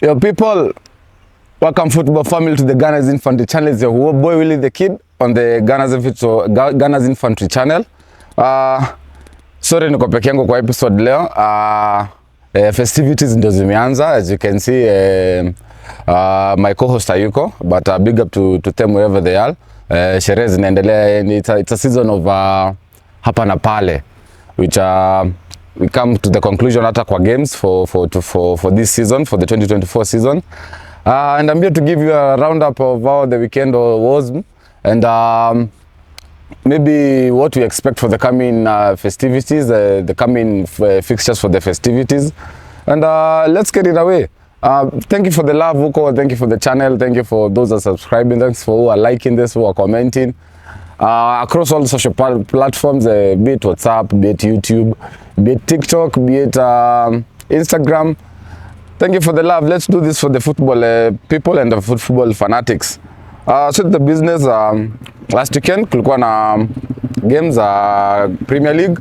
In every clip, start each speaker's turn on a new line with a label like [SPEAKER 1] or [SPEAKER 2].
[SPEAKER 1] Yo people, welcome football family to the Ghana's Infantry channel. It's your boy Willie the Kid on the Ghana's Infantry channel. Sorry niko peke yangu kwa episode leo. Festivities ndo zimeanza, as you can see. My co-host hayuko, but big up to them wherever they are. Sherehe zinaendelea. It's a season of hapa na pale, which we come to the conclusion hata kwa games for this season, for the 2024 season. And I'm here to give you a roundup of how the weekend was, and maybe what we expect for the coming festivities, the coming fixtures for the festivities. And let's get it away. Thank you for the love, Uko. Thank you for the channel. Thank you for those that are subscribing. Thanks for who are liking this, who are commenting. Across all social platforms, be it WhatsApp, be it YouTube, be it TikTok, be it Instagram. Thank you for the love. Let's do this for the football people and the football fanatics. So the business, last weekend kulikuwa na games Premier League.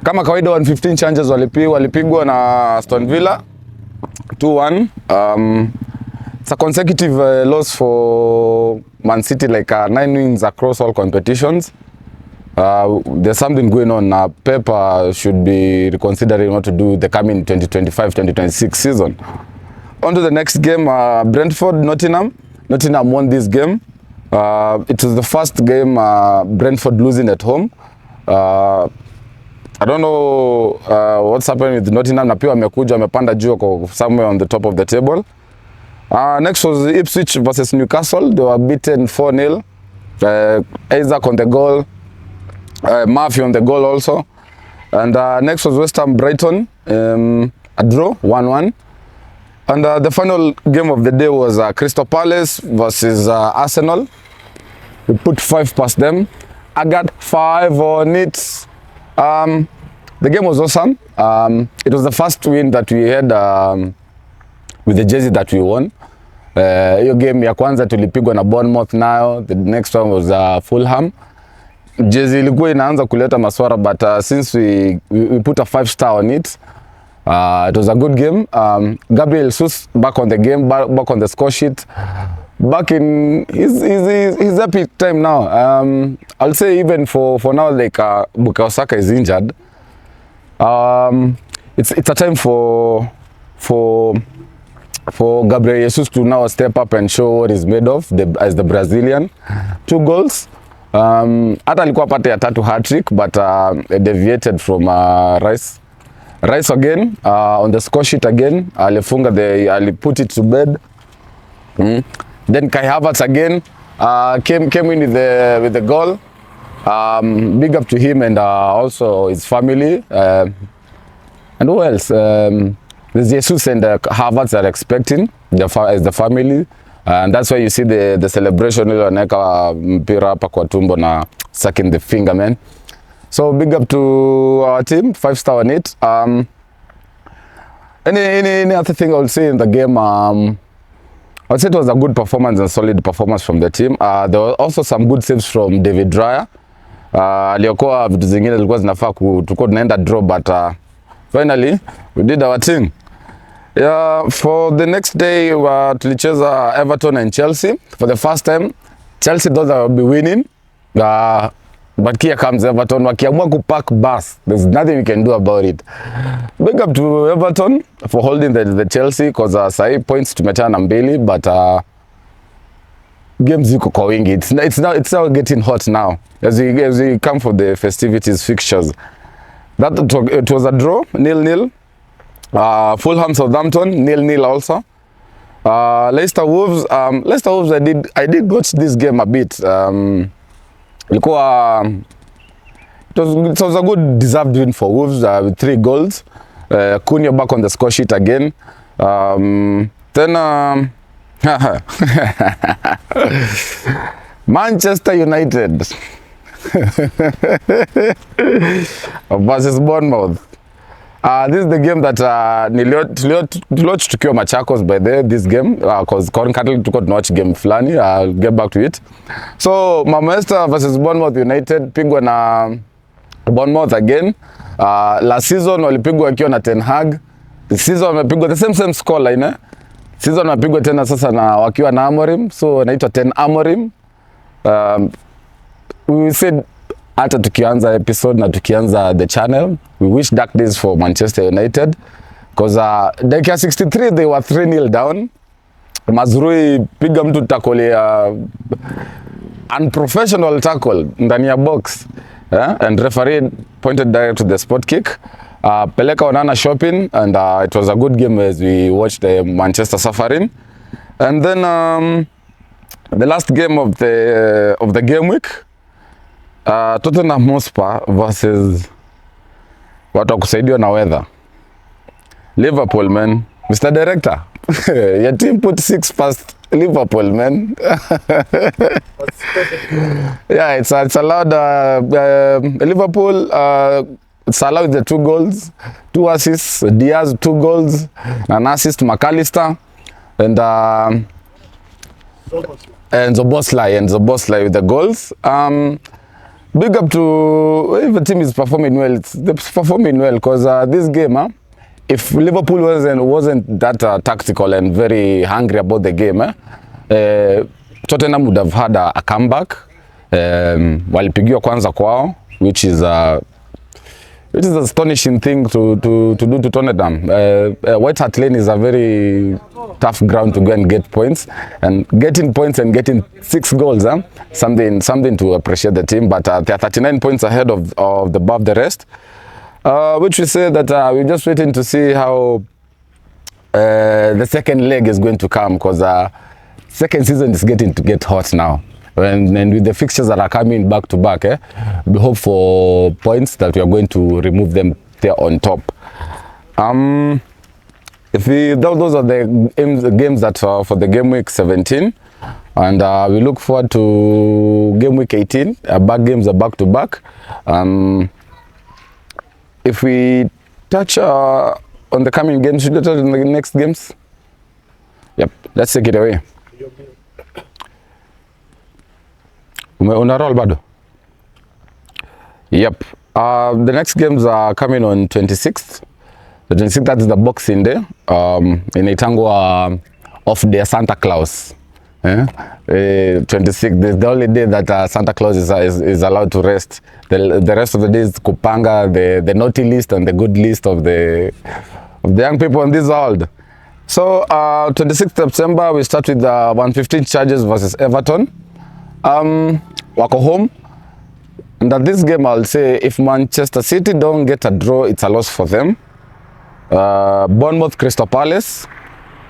[SPEAKER 1] Kama kawaida 115 changes walipigwa na Aston Villa 2-1. It's a consecutive loss for Man City, like 9 wins across all competitions. There's something going on. Pep should be reconsidering what to do the coming 2025-2026 season. On to the next game, Brentford, Nottingham. Nottingham won this game. It was the first game Brentford losing at home. I don't know what's happening with Nottingham. Na pia wamekuja wamepanda juu somewhere on the top of the table. Next was Ipswich versus Newcastle. They were beaten 4-0. Isak on the goal. Murphy on the goal also. And next was West Ham Brighton. A draw, 1-1. And the final game of the day was Crystal Palace versus Arsenal. We put 5 past them. I got 5 on it. The game was awesome. It was the first win that we had with the jersey that we won. Hiyo game ya kwanza tulipigwa na Bournemouth nayo. The next one was Fulham. Jersey ilikuwa inaanza kuleta maswara, but since we put a 5-star on it, it was a good game. Gabriel Jesus back on the game, back on the score sheet, back in his epic time now. I'll say even for now, like Bukayo Saka is injured. It's a time for Gabriel Jesus to now step up and show what he's made of as the Brazilian. 2 goals. Hata alikuwa pate ya 3 hat-trick, but deviated from Rice. Rice again on the score sheet again. Ali put it to bed. Then Kai Havertz again came in with the goal. Big up to him and also his family. And who else? There's Jesus and Havertz are expecting as the family. And that's why you see the celebration ile wanaweka mpira hapa kwa tumbo na sucking the finger, man. So big up to our team, 5-star on it. Any other thing I would say in the game, I would say it was a good performance and solid performance from the team. There were also some good saves from David Raya. Aliokoa vitu zingine zilikuwa zinafaa tulikuwa tunaenda draw, but finally we did our thing. Yeah, for the next day, tulicheza Everton and Chelsea. For the first time, Chelsea thought they would be winning. But here comes Everton. Wakiamua kupack bus. There's nothing we can do about it. Big up to Everton for holding the Chelsea, because sahi points tumechana na 2, but games ziko kwa wingi. It's now getting hot now as we come for the festivities fixtures. It was a draw, 0-0. Fulham Southampton 0-0 also. Leicester Wolves. I did watch this game a bit. It was a good deserved win for Wolves with 3 goals. Cunha back on the score sheet again. Then Manchester United versus Bournemouth. This is the game that tuliwatch tukiwa Machakos by this game, because currently tuko tunawatch game fulani. I'll get back to it. So Manchester versus Bournemouth United pigwa na Bournemouth again. Last season walipigwa wakiwa na Ten Hag. This season wamepigwa the same score line. season napigwa tena sasa na wakiwa na Amorim, so naitwa 10 Amorim. We said hata tukianza episode na tukianza the channel, we wish dark days for Manchester United because dakika 63 they were 3-0 down. Mazrui piga mtu tackle ya unprofessional tackle ndani ya box, and referee pointed direct to the spot kick. Peleka Onana shopping, and it was a good game as we watched Manchester suffering. And then the last game of the game week, Tottenham Hotspur versus watu kusaidiwa na weather. Liverpool, man. Mr. Director, your team put 6 past Liverpool, man. Yeah, it's allowed Liverpool. It's allowed the 2 goals, 2 assists. Diaz 2 goals, an assist McAllister, and Zoboslai with the goals. Big up to if the team is performing well. They're performing well because this game, if Liverpool wasn't that tactical and very hungry about the game, Tottenham would have had a comeback. Walipigiwa kwanza kwao, which is an astonishing thing to do to Tottenham. White Hart Lane is a very tough ground to go and get points, and getting points and getting 6 goals, something to appreciate the team. But they are 39 points ahead of above the rest, which we say that we're just waiting to see how the second leg is going to come, because second season is getting to get hot now. And with the fixtures that are coming back to back, we hope for points that we are going to remove them there on top. Those are the games that are for the game week 17, and we look forward to game week 18. Back games are back to back. If we touch on the coming games, should we touch on the next games? Yep, let's take it away. Una roll bado? Yep. The next games are coming on 26th. The 26th, that is the Boxing Day. Inaitangwa off day Santa Claus. 26th, this is the only day that Santa Claus is allowed to rest. The rest of the days kupanga the naughty list and the good list of the young people in this world. So 26th September, we start with 115 Chargers versus Everton. Wako home, and at this game I'll say if Manchester City don't get a draw, it's a loss for them. Bournemouth Crystal Palace,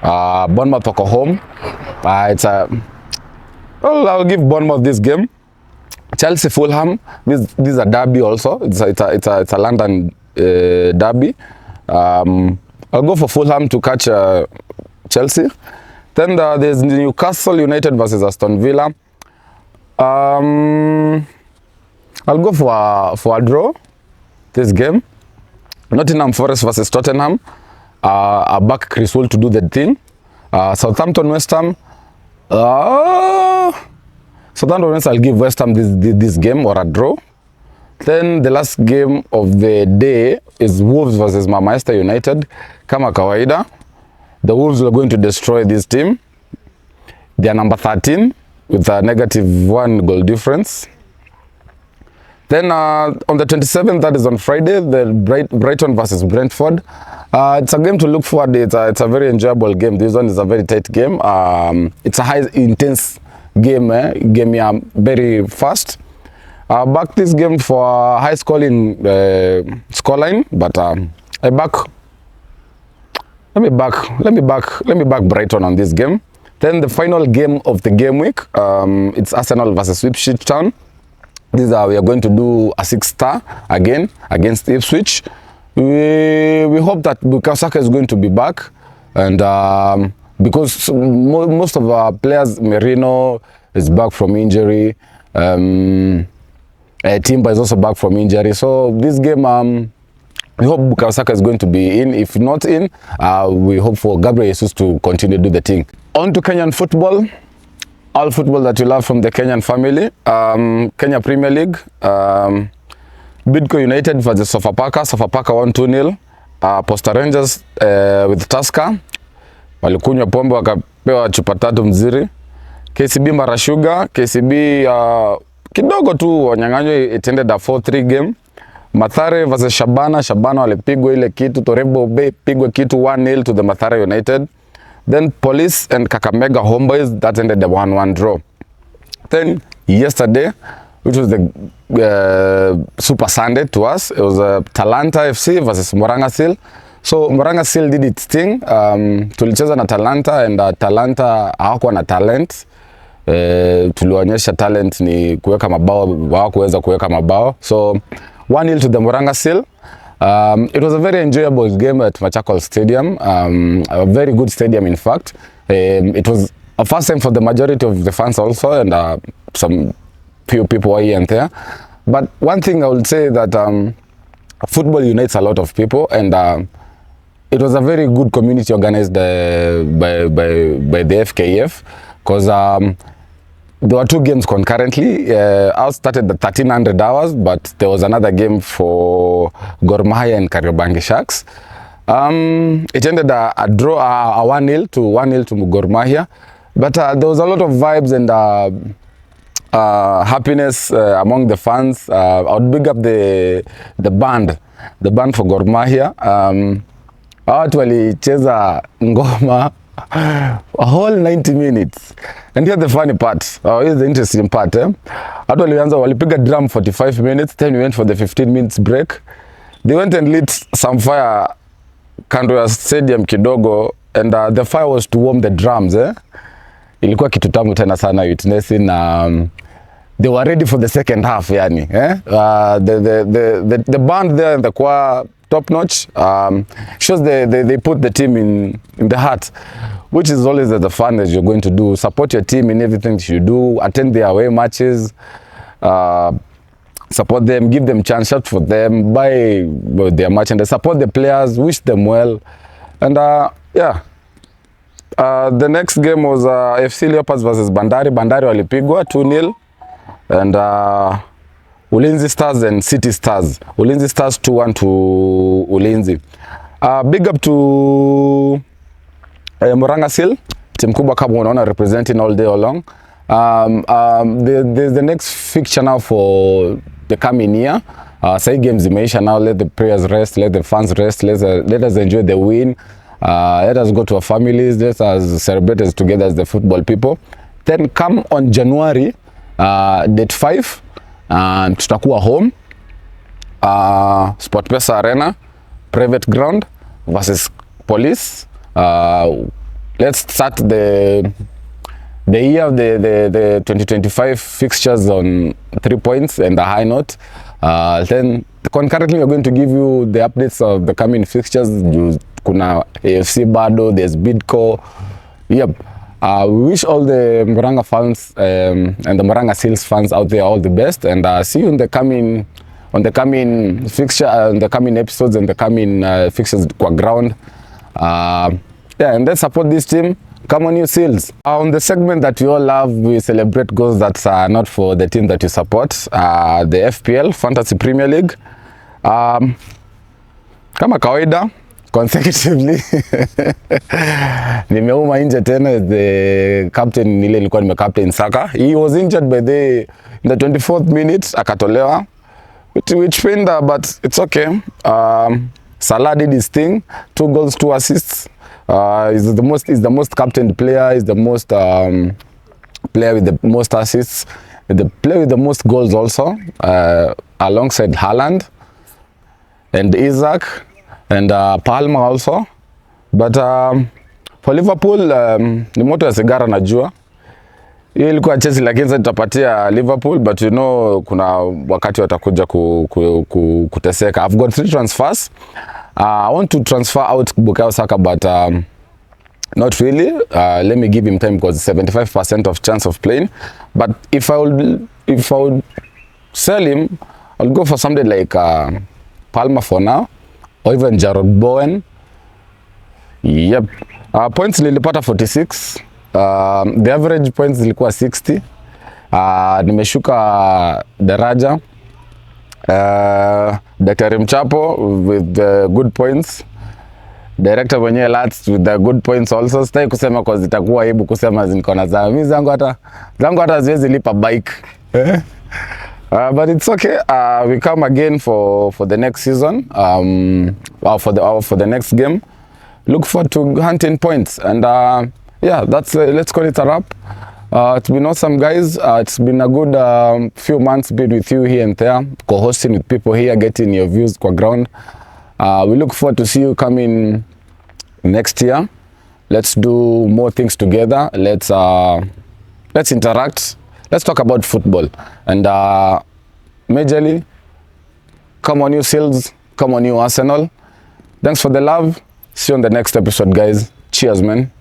[SPEAKER 1] Bournemouth wako home. I'll give Bournemouth this game. Chelsea Fulham, this is a derby also. It's a London derby. I'll go for Fulham to catch Chelsea. Then there's Newcastle United versus Aston Villa. I'll go for a draw this game. Nottingham Forest versus Tottenham. I back Chris Wool to do the thing. Southampton West Ham. Southampton West, I'll give West Ham this game or a draw. Then the last game of the day is Wolves versus Manchester United. Kama kawaida, the Wolves are going to destroy this team. They are number 13. With a -1 goal difference. Then on the 27th, that is on Friday, the Brighton versus Brentford. It's a game to look forward to. It's a very enjoyable game. This one is a very tight game. It's a high intense game. Game very fast. Back this game for a high scoring scoreline, but let me back Brighton on this game. Then the final game of the game week, it's Arsenal versus Ipswich Town. We are going to do a 6-star again against Ipswich. We hope that because Saka is going to be back, and because most of our players, Merino is back from injury, Timber is also back from injury. So this game, we hope Bukayo Saka is going to be in. If not in, we hope for Gabriel Jesus to continue to do the thing. On to Kenyan football. All football that you love from the Kenyan family. Kenya Premier League. Bidco United versus Sofapaka. Sofapaka won 2-0. Posta Rangers with Tusker. walikunywa pombe wakapewa chupa 3 mziri. KCB Mara Sugar, KCB kidogo tu wanyang'anywe, it ended a 4-3 game. Mathare versus Shabana walipigwa ile kitu, Torebo Bay pigwa kitu 1-0 to the Mathare United. Then Police and Kakamega Homeboys, that ended the 1-1 draw. Then yesterday, which was the Super Sunday to us, it was Talanta FC versus Moranga Seal. So Moranga Seal did its thing. Tulicheza na Talanta and Talanta hawakuwa na talent. Tulionyesha talent ni kuweka mabao, hawakuweza kuweka mabao. So 1-0 to the Moranga Seal. It was a very enjoyable game at Machakos Stadium, a very good stadium in fact. It was a first time for the majority of the fans also, and some few people here and there. But one thing I would say that football unites a lot of people, and it was a very good community organized by the FKF, because there were 2 games concurrently. Ours started at 1300 hours, but there was another game for Gor Mahia and Kariobangi Sharks. It ended a draw, a 1-0 to Gor Mahia, but there was a lot of vibes and happiness among the fans. I would big up the band for Gor Mahia. Watu walicheza ngoma a whole 90 minutes. And here's the funny part, here's the interesting part. Watu walipiga drum 45 minutes, then we went for the 15 minutes break. They went and lit some fire kando ya stadium kidogo, and the fire was to warm the drums. Ilikuwa kitu tamu tena sana witnessing. They were ready for the second half, yani. The band there and the choir, top notch. Shows they put the team in the heart, which is always the fun that you're going to do. Support your team in everything that you do. Attend their away matches. Support them, give them chance, shout for them, buy their merchandise, support the players, wish them well. And yeah. The next game was FC Leopards versus Bandari. Bandari walipigwa 2-0. And Ulinzi Stars and City Stars. Ulinzi Stars 2-1 to Ulinzi. Big up to Moranga Seal, team kubwa kama unaona representing all day along. The next fixture now for the coming year. Say games zimeisha now, let the players rest, let the fans rest, let us enjoy the win. Let us go to our families, let us celebrate as together as the football people. Then come on January date 5, tutakuwa home, SportPesa Arena, private ground versus Police. Let's start the year of the 2025 fixtures on 3 points and a high note. Then concurrently we're going to give you the updates of the coming fixtures. Kuna AFC bado, there's Bidco. Yep. We wish all the Moranga fans and the Moranga Seals fans out there all the best, and see you in the coming fixture, the coming episodes and the coming fixtures kwa ground. Yeah, and let's support this team. Come on, you Seals. On the segment that we all love, we celebrate goals that are not for the team that you support. The FPL, Fantasy Premier League. Kama kawaida, consecutively nimeuma nje tena. The captain nile nilikuwa captain Saka, he was injured in the 24th minute, akatolewa, which pained, but it's okay. Salah did his thing, 2 goals, 2 assists. Is the most captained player, is the most player with the most assists, the player with the most goals also, alongside Haaland and Isak and Palmer also. But for Liverpool, ni moto ya sigara najua. Hiyo ilikuwa Chelsea, lakini tutapatia Liverpool, but you know kuna wakati watakuja kuteseka. I've got 3 transfers. I want to transfer out Bukayo Saka, but not really. Let me give him time, because 75% of chance of playing. But if I would sell him, I'll go for somebody like Palmer for now, or even Jarrod Bowen. Yep. Points nilipata 46. The average points zilikuwa 60. Nimeshuka daraja. Daktari Mchapo with good points. director mwenyewe lads with the good points also. Sitaki kusema kwa zitakuwa aibu kusema niko na zangu. Mimi zangu hata siwezi lipa bike. But it's okay. We come again for the next season. For the next game. Look forward to hunting points. And yeah, that's let's call it a wrap. It's been awesome, guys. It's been a good few months being with you here and there, co-hosting with people here, getting your views kwa ground. We look forward to see you coming next year. Let's do more things together. Let's interact. Let's talk about football. And majorly, come on you Seals, come on you Arsenal. Thanks for the love. See you on the next episode, guys. Cheers, man.